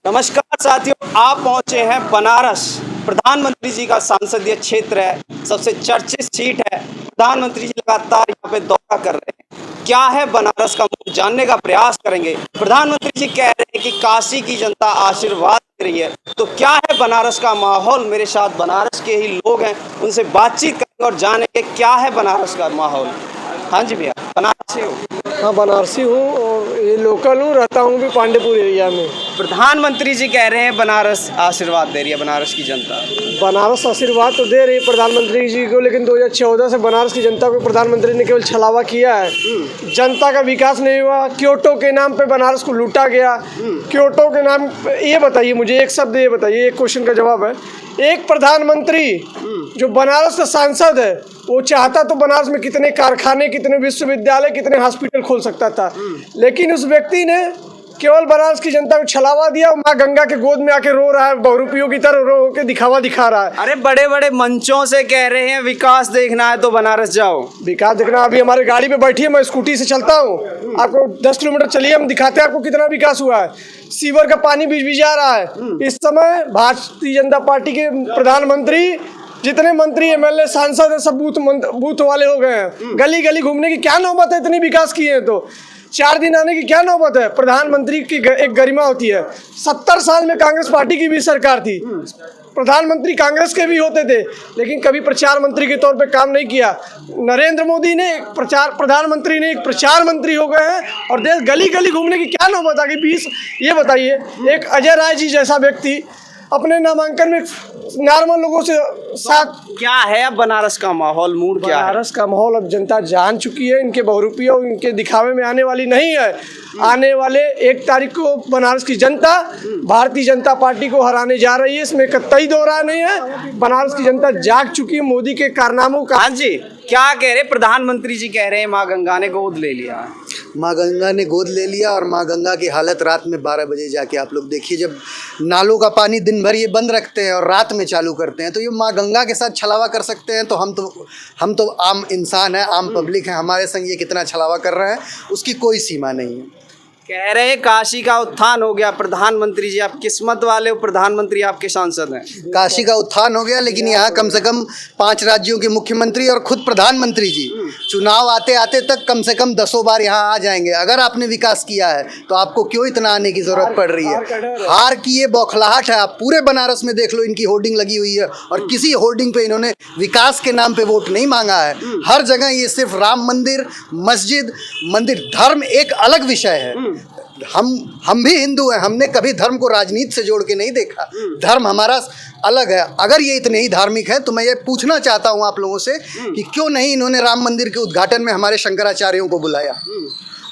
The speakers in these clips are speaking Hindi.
नमस्कार साथियों, आप पहुंचे हैं बनारस। प्रधानमंत्री जी का संसदीय क्षेत्र है, सबसे चर्चित सीट है। प्रधानमंत्री जी लगातार यहाँ पे दौरा कर रहे हैं। क्या है बनारस का मूड, जानने का प्रयास करेंगे। प्रधानमंत्री जी कह रहे हैं कि काशी की जनता आशीर्वाद दे रही है, तो क्या है बनारस का माहौल। मेरे साथ बनारस के ही लोग हैं, उनसे बातचीत करेंगे और जानेंगे क्या है बनारस का माहौल। हाँ जी भैया, बनारस से हो? हाँ, बनारसी हूँ और ये लोकल हूँ, रहता हूँ भी पांडेपुर एरिया में। प्रधानमंत्री जी कह रहे हैं बनारस आशीर्वाद दे रही है, बनारस की जनता। बनारस आशीर्वाद तो दे रही है प्रधानमंत्री जी को, लेकिन 2014 से बनारस की जनता को प्रधानमंत्री ने केवल छलावा किया है। जनता का विकास नहीं हुआ। क्योटो के नाम पे बनारस को लूटा गया। क्योटो के नाम ये बताइए मुझे, एक शब्द ये बताइए, एक क्वेश्चन का जवाब है। एक प्रधानमंत्री जो बनारस का सांसद है, वो चाहता तो बनारस में कितने कारखाने, कितने विश्वविद्यालय, कितने हॉस्पिटल खोल सकता था, लेकिन उस व्यक्ति ने केवल बनारस की जनता को छलावा दिया। माँ गंगा के गोद में आके रो रहा है, बहुरूपियों की तरह रो के दिखावा दिखा रहा है। अरे बड़े बड़े मंचों से कह रहे हैं विकास देखना है तो बनारस जाओ। विकास देखना, अभी हमारे गाड़ी पे बैठिए, मैं स्कूटी से चलता हूँ, आपको 10 किलोमीटर चलिए, हम दिखाते हैं आपको कितना विकास हुआ है। सीवर का पानी बीच जा रहा है। इस समय भारतीय जनता पार्टी के प्रधानमंत्री, जितने मंत्री एमएलए सांसद है, सब बूथ वाले हो गए हैं। गली गली घूमने की क्या नौबत है, इतनी विकास किए हैं तो 4 दिन आने की क्या नौबत है। प्रधानमंत्री की एक गरिमा होती है। 70 साल में कांग्रेस पार्टी की भी सरकार थी, प्रधानमंत्री कांग्रेस के भी होते थे, लेकिन कभी प्रचार मंत्री के तौर पे काम नहीं किया। नरेंद्र मोदी ने प्रधानमंत्री ने एक प्रचार मंत्री हो गए हैं और देश गली गली घूमने की क्या नौबत आ गई। 20 ये बताइए, एक अजय राय जी जैसा व्यक्ति अपने नामांकन में नॉर्मल लोगों से साथ। क्या है अब बनारस का माहौल, मूड क्या है? बनारस का माहौल अब जनता जान चुकी है। इनके बहुरूपियों, इनके दिखावे में आने वाली नहीं है। आने वाले 1 तारीख को बनारस की जनता भारतीय जनता पार्टी को हराने जा रही है, इसमें कतई दो राय नहीं है। बनारस की जनता जाग चुकी है मोदी के कारनामों का। हाँ जी, क्या कह रहे प्रधानमंत्री जी? कह रहे हैं माँ गंगा ने गोद ले लिया। माँ गंगा ने गोद ले लिया, और माँ गंगा की हालत रात में 12 बजे जाके आप लोग देखिए, जब नालों का पानी दिन भर ये बंद रखते हैं और रात में चालू करते हैं, तो ये माँ गंगा के साथ छलावा कर सकते हैं। तो हम तो आम इंसान हैं, आम पब्लिक हैं, हमारे संग ये कितना छलावा कर रहे हैं उसकी कोई सीमा नहीं है। कह रहे हैं काशी का उत्थान हो गया। प्रधानमंत्री जी, आप किस्मत वाले हो, प्रधानमंत्री आपके सांसद हैं। काशी का उत्थान हो गया, लेकिन यहाँ कम से कम 5 राज्यों के मुख्यमंत्री और खुद प्रधानमंत्री जी चुनाव आते आते तक कम से कम 10 बार यहाँ आ जाएंगे। अगर आपने विकास किया है तो आपको क्यों इतना आने की जरूरत पड़ रही है? हार की ये बौखलाहट है। आप पूरे बनारस में देख लो, इनकी होर्डिंग लगी हुई है, और किसी होर्डिंग पे इन्होंने विकास के नाम पे वोट नहीं मांगा है। हर जगह ये सिर्फ राम मंदिर, मस्जिद, मंदिर, धर्म एक अलग विषय है। हम भी हिंदू हैं, हमने कभी धर्म को राजनीति से जोड़ के नहीं देखा। धर्म हमारा अलग है। अगर ये इतने ही धार्मिक है तो मैं ये पूछना चाहता हूँ आप लोगों से कि क्यों नहीं इन्होंने राम मंदिर के उद्घाटन में हमारे शंकराचार्यों को बुलाया,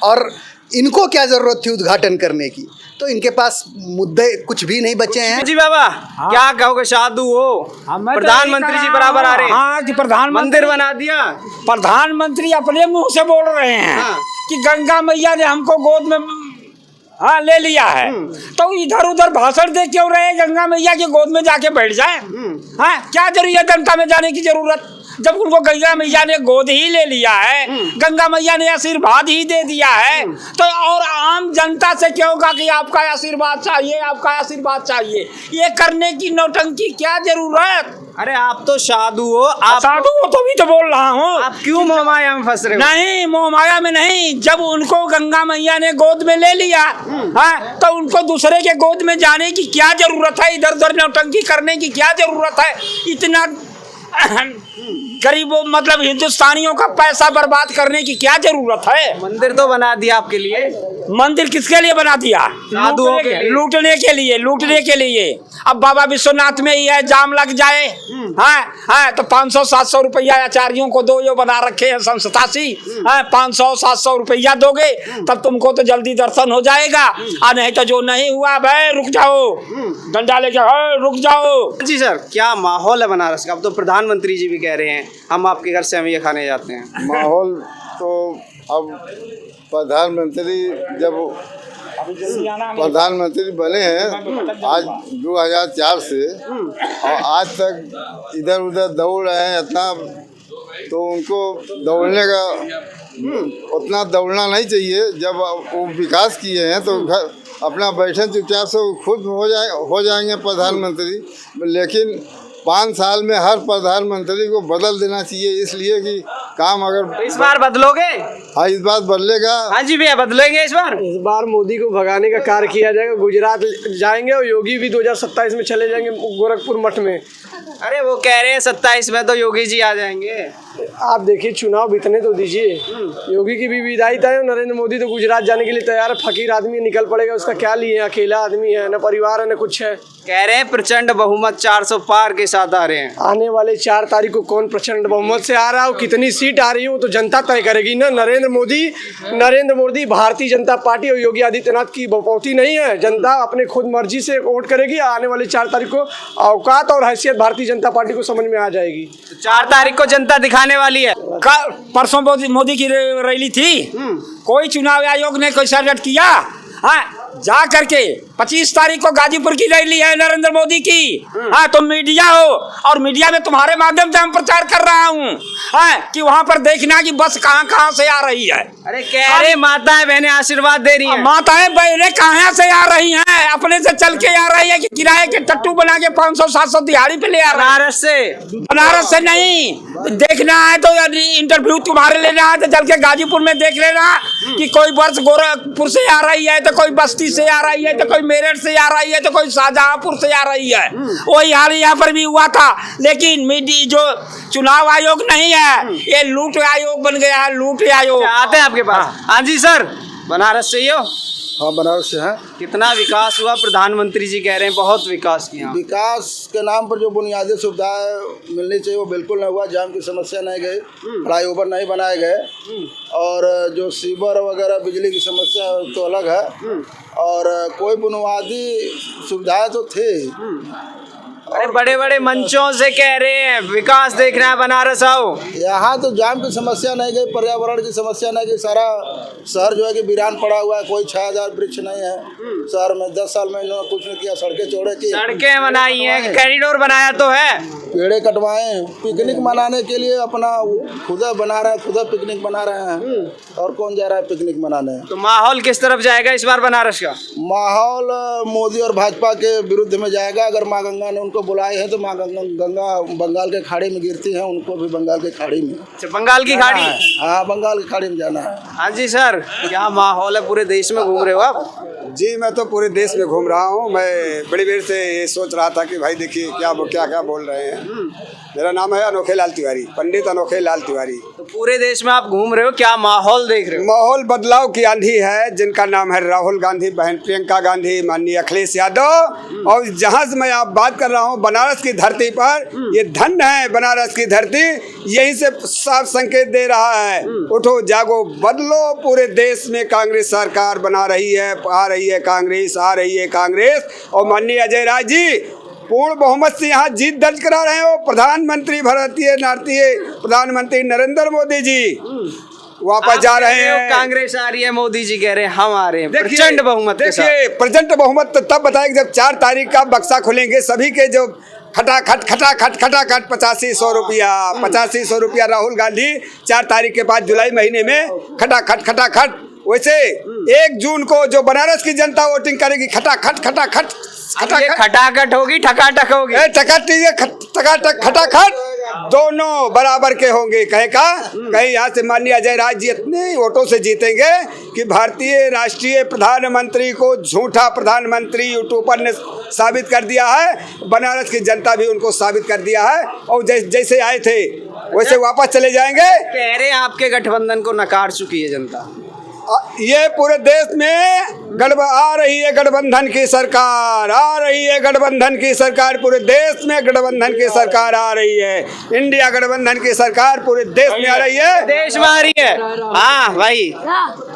और इनको क्या जरूरत थी उद्घाटन करने की? तो इनके पास मुद्दे कुछ भी नहीं बचे हैं। जी बाबा, क्या कहोगे? साधु हो, प्रधानमंत्री जी बराबर आ रहे हैं। हाँ, कि प्रधानमंत्री मंदिर बना दिया। प्रधानमंत्री अपने मुंह से बोल रहे हैं हाँ। कि गंगा मैया ने हमको गोद में ले लिया है, तो इधर उधर भाषण दे क्यों रहे? गंगा मैया के गोद में जाके बैठ जाए। हाँ, क्या जरूरी है गंगा में जाने की जरूरत, जब उनको गंगा मैया ने गोद ही ले लिया है, गंगा मैया ने आशीर्वाद ही दे दिया है, तो और आम जनता से क्यों कहा कि आपका आशीर्वाद चाहिए, आपका आशीर्वाद चाहिए? ये करने की नौटंकी क्या जरूरत? अरे आप तो साधु हो, आप साधु हो तो भी तो बोल रहा हूँ। आप क्यों मोहमाया में फंस रहे हो? नहीं, मोहमाया में नहीं। जब उनको गंगा मैया ने गोद में ले लिया, हाँ, तो उनको दूसरे के गोद में जाने की क्या जरूरत है? इधर उधर नौटंकी करने की क्या जरूरत है? इतना गरीबों, मतलब हिंदुस्तानियों का पैसा बर्बाद करने की क्या जरूरत है? मंदिर तो बना दिया आपके लिए। मंदिर किसके लिए बना दिया? साधुओं के लिए। लूटने के लिए, लूटने के लिए। अब बाबा विश्वनाथ में ही है, जाम लग जाए, हाँ हाँ, तो 500-700 रुपया आचार्यों को दो, जो बना रखे हैं संस्थासी, हाँ, 500-700 रुपया दोगे तब तुमको तो जल्दी दर्शन हो जाएगा। नहीं तो जो नहीं हुआ, भाई रुक जाओ, डंडा लेके रुक जाओ। जी सर, क्या माहौल है बनारस का? अब तो प्रधानमंत्री जी भी कह रहे हैं हम आपके घर से सेवइयां खाने जाते हैं। माहौल तो अब प्रधानमंत्री जब प्रधानमंत्री बने हैं आज 2004 से, और आज तक इधर उधर दौड़ रहे हैं इतना, तो उनको दौड़ने का उतना दौड़ना नहीं चाहिए। जब वो विकास किए हैं तो घर अपना बैठे चुपचाप से खुद हो जाएंगे प्रधानमंत्री। लेकिन 5 साल में हर प्रधानमंत्री को बदल देना चाहिए, इसलिए कि काम अगर तो इस बार बदलोगे? हाँ, इस बार बदलेगा। हाँ जी भैया, बदलेंगे इस बार मोदी को भगाने का कार्य किया जाएगा। गुजरात जाएंगे और योगी भी 2027 में चले जाएंगे गोरखपुर मठ में। अरे वो कह रहे हैं 27 में तो योगी जी आ जाएंगे। आप देखिए, चुनाव बीतने तो दीजिए। योगी की भी विदाई तय है। नरेंद्र मोदी तो गुजरात जाने के लिए तैयार है। फकीर आदमी निकल पड़ेगा, उसका क्या लिए, अकेला आदमी है, न परिवार है न कुछ है। कह रहे हैं प्रचंड बहुमत 400 पार के साथ आ रहे हैं। आने वाले 4 तारीख को कौन प्रचंड बहुमत से आ रहा हो, कितनी सीट आ रही हो, तो जनता तय करेगी ना। नरेंद्र मोदी भारतीय जनता पार्टी और योगी आदित्यनाथ की बपौती नहीं है। जनता अपने खुद मर्जी से वोट करेगी। आने वाली 4 तारीख को औकात और हैसियत भारतीय जनता पार्टी को समझ में आ जाएगी। तो 4 तारीख को जनता दिखाने वाली है। परसों मोदी की रैली थी, कोई चुनाव आयोग ने कोई सर्वेक्षण किया? हाँ, जा करके 25 तारीख को गाजीपुर की रैली है नरेंद्र मोदी की। हाँ, तुम मीडिया हो और मीडिया में तुम्हारे माध्यम से हम प्रचार कर रहा हूँ। हाँ, कि वहाँ पर देखना कि बस कहाँ से आ रही है। अरे कह रहे माताएं बहनें आशीर्वाद दे रही हैं। माताएं बहनें कहाँ से आ रही हैं? अपने से चल के आ रही है कि किराए के टट्टू बना के 500-700 दिहाड़ी पे ले आ रहा है? बनारस से नहीं। देखना है तो इंटरव्यू तुम्हारे लेना है तो चल के गाजीपुर में देख लेना कि कोई बस गोरखपुर से आ रही है, तो कोई बस्ती से आ रही है, तो कोई मेरठ से आ रही है, तो कोई शाहजहांपुर से आ रही है। वही हाल यहाँ पर भी हुआ था। लेकिन मीडिया जो चुनाव आयोग नहीं है, ये लूट आयोग बन गया है। लूट आयोग आते हैं आपके पास। हाँ जी सर, बनारस से ही हो? हाँ, बनारस से हैं। कितना विकास हुआ? प्रधानमंत्री जी कह रहे हैं बहुत विकास किया। विकास के नाम पर जो बुनियादी सुविधाएं मिलनी चाहिए वो बिल्कुल नहीं हुआ। जाम की समस्या नहीं गई, फ्लाईओवर नहीं बनाए गए, और जो सीवर वगैरह बिजली की समस्या तो अलग है, और कोई बुनियादी सुविधाएं तो थे। अरे बड़े बड़े मंचों से कह रहे हैं विकास देखना है, बनारस आओ। यहाँ तो जाम की समस्या नहीं गई, पर्यावरण की समस्या नहीं गई। सारा शहर जो है कि वीरान पड़ा हुआ है, कोई छायादार वृक्ष नहीं है शहर में। 10 साल में इन्होंने कुछ नहीं किया। सड़कें चौड़े की, सड़कें बनाई हैं, कॉरिडोर बनाया तो है, पेड़े कटवाए, पिकनिक मनाने के लिए अपना खुद बना रहे हैं, खुद पिकनिक बना रहे हैं। और कौन जा रहा है पिकनिक मनाने? तो माहौल किस तरफ जाएगा इस बार बनारस का? माहौल मोदी और भाजपा के विरुद्ध में जाएगा। अगर माँ गंगा ने उनको बुलाए हैं तो माँ गंगा बंगाल के खाड़ी में गिरती है, उनको भी बंगाल के खाड़ी में। अच्छा, बंगाल की खाड़ी? हाँ, बंगाल की खाड़ी में जाना है। हाँ जी सर, क्या माहौल है? पूरे देश में घूम रहे हो आप? जी, मैं तो पूरे देश में घूम रहा हूँ। मैं बड़ी देर से ये सोच रहा था कि भाई देखिए क्या बोल रहे हैं। मेरा नाम है अनोखे लाल तिवारी, पंडित अनोखे लाल तिवारी। तो पूरे देश में आप घूम रहे हो, क्या माहौल देख रहे हो? माहौल बदलाव की आंधी है, जिनका नाम है राहुल गांधी, बहन प्रियंका गांधी, माननीय अखिलेश यादव। और जहाँ से मैं आप बात कर रहा हूँ, बनारस की धरती पर, ये धन्य है बनारस की धरती। यहीं से साफ संकेत दे रहा है, उठो जागो बदलो। पूरे देश में कांग्रेस सरकार बना रही है, आ रही है कांग्रेस, आ रही है कांग्रेस। और माननीय अजय राय जी पूर्ण बहुमत से यहाँ जीत दर्ज करा रहे हो। प्रधानमंत्री भारतीय प्रधानमंत्री नरेंद्र मोदी जी वापस जा रहे हैं। कांग्रेस आ रही है, मोदी जी कह रहे हैं हम आ रहे हैं प्रचंड बहुमत के साथ। देखिए, प्रचंड बहुमत तो तब बताएंगे जब 4 तारीख का बक्सा खुलेंगे। सभी के जो खटाखट 85-100 रुपया, 85-100 रुपया राहुल गांधी 4 तारीख के बाद जुलाई महीने में खटाखट। वैसे 1 जून को जो बनारस की जनता वोटिंग करेगी, खटाखट होगी, ठकाठक होगी, खटाखट दोनों बराबर के होंगे। कहीं यहाँ से माननीय अजय राय जी इतने वोटों से जीतेंगे कि भारतीय राष्ट्रीय प्रधानमंत्री को झूठा प्रधानमंत्री यूट्यूबर ने साबित कर दिया है। बनारस की जनता भी उनको साबित कर दिया है, और जैसे आए थे वैसे वापस चले जाएंगे। कह रहे हैं आपके गठबंधन को नकार चुकी है जनता। ये पूरे देश में आ रही है गठबंधन की सरकार, आ रही है गठबंधन की सरकार। पूरे देश में गठबंधन की सरकार आ रही है। इंडिया गठबंधन की सरकार पूरे देश में आ रही है, देश में आ रही है। हाँ भाई,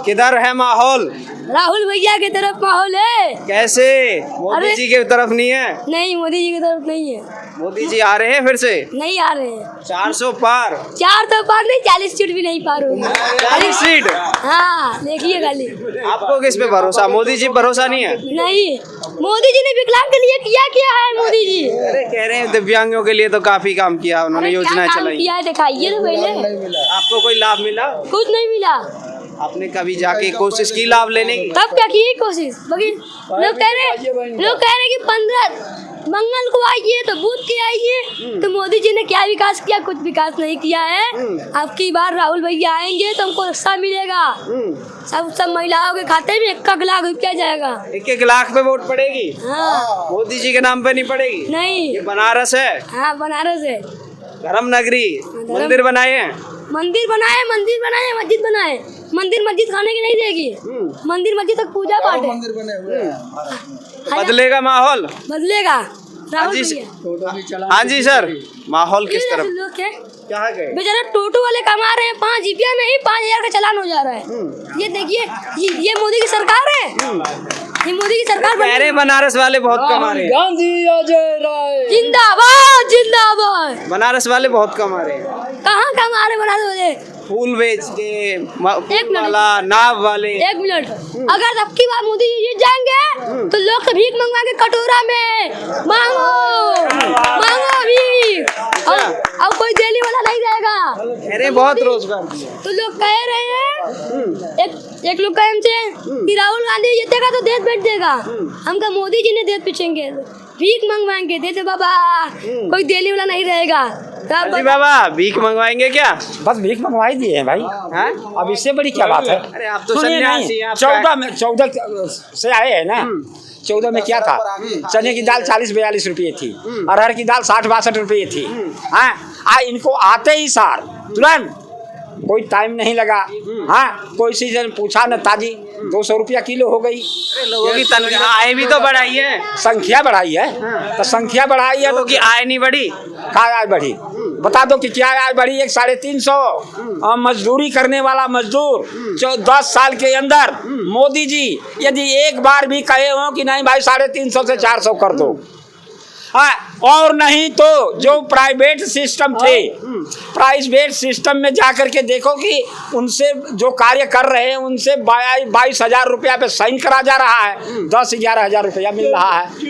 किधर है माहौल? राहुल भैया की तरफ माहौल है। कैसे? मोदी जी की तरफ नहीं है? नहीं, मोदी जी की तरफ नहीं है। मोदी जी आ रहे हैं फिर से? नहीं आ रहे हैं। 400 पार। 4 तो पार नहीं, 40 सीट भी नहीं पार होगी। 40 सीट। हाँ देखिए खाली। आपको किस पे भरोसा? मोदी जी भरोसा नहीं है? नहीं, मोदी जी ने विकलांग के लिए क्या है मोदी जी? अरे कह रहे हैं दिव्यांगों के लिए तो काफी काम किया उन्होंने, अरे क्या योजनाएं काम चलाई। किया है दिखाइए तो पहले। आपको कोई लाभ मिला? कुछ नहीं मिला। आपने कभी जाके कोशिश की लाभ लेने की? तब क्या की कोशिश? लोग कह रहे कि 15 मंगल को आइए तो बूथ के आइए। तो मोदी जी ने क्या विकास किया? कुछ विकास नहीं किया है। अब की बार राहुल भैया आएंगे तो हमको रिक्शा मिलेगा। सब महिलाओं के खाते में 1 लाख रुपया जाएगा। 1 लाख पे वोट पड़ेगी? हाँ। मोदी जी के नाम पे नहीं पड़ेगी? नहीं। ये बनारस है? हाँ बनारस है। धर्म नगरी। मंदिर बनाए हैं? मंदिर बनाए, मस्जिद बनाए। मंदिर मस्जिद खाने की नहीं देगी। मंदिर मस्जिद तक पूजा पाठ है। मंदिर बने हुए हैं। बदलेगा माहौल? बदलेगा। हाँ जी, हाँ जी सर, माहौल किस तरफ? लोग क्या बेचारा टोटो वाले कमा रहे हैं 5 रुपया नहीं 5000 का चालान हो जा रहा है। ये देखिए, ये मोदी की सरकार है। ये मोदी की सरकार कह रहे बनारस वाले बहुत कमा रहे हैं। गांधी अजय राय जिंदाबाद जिंदाबाद। बनारस वाले बहुत कमा रहे हैं। कहाँ कमा रहे बनारस वाले? फूल बेच के, फूल मिनट। वाला, नाव वाले। 1 मिनट। अगर अब की बार मोदी जी जीत जाएंगे तो लोग से भीख मंगवा के कटोरा में मांगो भीख। अब कोई दिल्ली वाला नहीं रहेगा। कह रहे बहुत रोजगार। तो लोग कह रहे हैं, एक लोग कहे हमसे कि राहुल गांधी जीतेगा तो देश बैठ देगा। हम कहा मोदी जी ने देश पीछेंगे, भीख मंगवाएंगे, दे दे बाबा। कोई दिल्ली वाला नहीं रहेगा। जी बाबा भीख मंगवाएंगे क्या? बस भीख मंगवाई दिए हैं भाई। हाँ? अब इससे बड़ी क्या बात है? अरे आप तो सुनिए सन्यासी हैं, नहीं, आपका- 14 से आए हैं ना। 14 में क्या था? चने की दाल 40-42 रुपये थी। अरहर की दाल 60-62 रुपये थी। हाँ, इनको आते ही सार तुरंत, कोई टाइम नहीं लगा। हाँ, कोई सीजन पूछा न ताजी 200 रुपया किलो हो गई। लोगों की तनख्वाह आय भी तो बढ़ाई है। संख्या बढ़ाई है तो संख्या बढ़ाई है लोगों तो की आय नहीं बढ़ी। क्या आय बढ़ी? बता दो कि क्या आय बढ़ी? 350 मजदूरी करने वाला मजदूर 10 साल के अंदर मोदी जी यदि एक बार भी कहे हो कि नहीं भाई 350 से 400 कर दो, हाँ, और नहीं तो जो प्राइवेट सिस्टम थे, प्राइवेट सिस्टम में जाकर के देखो कि उनसे जो कार्य कर रहे हैं उनसे 22,000 रुपया पे साइन करा जा रहा है, 10-11 हजार रुपया मिल रहा है।